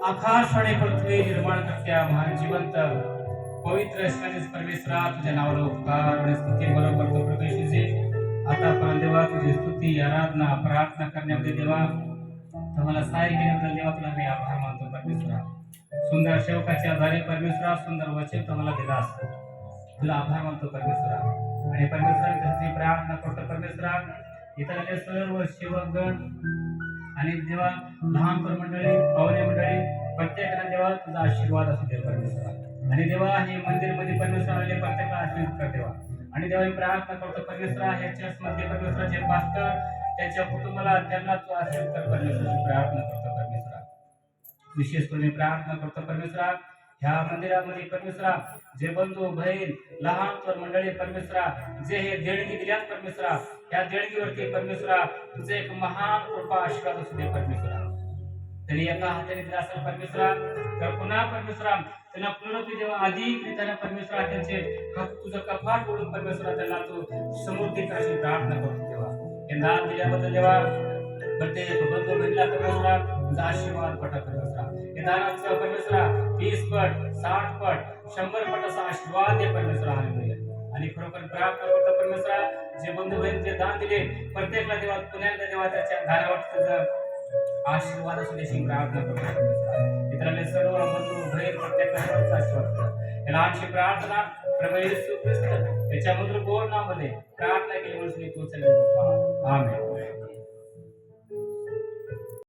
आकाश आणि पृथ्वी निर्माण करत्या महान जिवंत पवित्र असणारे परमेश्वरा तुझ्या नावाला उपकार आणि स्तुती बरोबर करतो प्रभू येशूचे. आतापर्यंत देवा तुझी स्तुती आराधना प्रार्थना करण्यामध्ये देवा तुम्हाला सहाय्य केल्याबद्दल देवा तुला मी आभार मानतो परमेश्वरा. सुंदर सेवकाच्या आधारे परमेश्वरा सुंदर वचन तुम्हाला दिलास तुला आभार मानतो परमेश्वरा. आणि परमेश्वरा त्याची प्रार्थना करतो परमेश्वरा इतर सर्व सेवकगण आणि देवा लहान मंडळी पाहुणे मंडळी प्रत्येकाला देवा तुझा आशीर्वाद असू दे परमेश्वरा. आणि देवा हे मंदिर मध्ये परमेश्वर आलेले प्रत्येकाला आशीर्वाद कर देवा. आणि देवा मी प्रार्थना करतो परमेश्वरा ह्या चर्च मध्ये परमेश्वराचे पास्टर त्याच्या कुटुंबाला त्यांना तू आशीर्वाद कर परमेश्वराची प्रार्थना करतो परमेश्वरा. विशेष करून प्रार्थना करतो परमेश्वरा ह्या मंदिरामध्ये परमेश्वरा जे बंधू बहीण लहान तर मंडळी परमेश्वरा जे हे देणगी दिल्यात परमेश्वरा ह्या देणगीवरती परमेश्वरा तुझे एक महान कृपा आशीर्वाद असू दे परमेश्वरा. तरी एका हाताने दिला असेल परमेश्वरा तर पुन्हा परमेश्वरा त्यांना पुनरुक्ती देवा अधिक रीतीने परमेश्वरा त्यांचे तुझं कपाट उडून परमेश्वरा त्यांना तू समृद्धी करायची प्रार्थना करतो देवा. हे दान दिल्याबद्दल देवा प्रत्येक बंधू बहिणीला परमेश्वरा तुझा आशीर्वाद पटा परमेश्वरा. हे दानाचा परमेश्वरा 30 पट 60 पट 100 पट असा आशीर्वाद दे परमेश्वरा. हालेलुया. आणि खरोखर प्रार्थना करतो परमेश्वरा जे बंधू बहीण जे दान दिले प्रत्येकाला देवा पुन्हा देवा त्याच्या दानावर तुझा आशीर्वाद असू देशी प्रार्थना करतो परमेश्वरा. इतरांनी सर्व बंधू बहीण प्रत्येकाला आशीर्वाद कर. या लहानशी प्रार्थना प्रभू येशू ख्रिस्त याच्या मधुर गोड नामामध्ये प्रार्थना केली म्हणून तू चल. आमेन.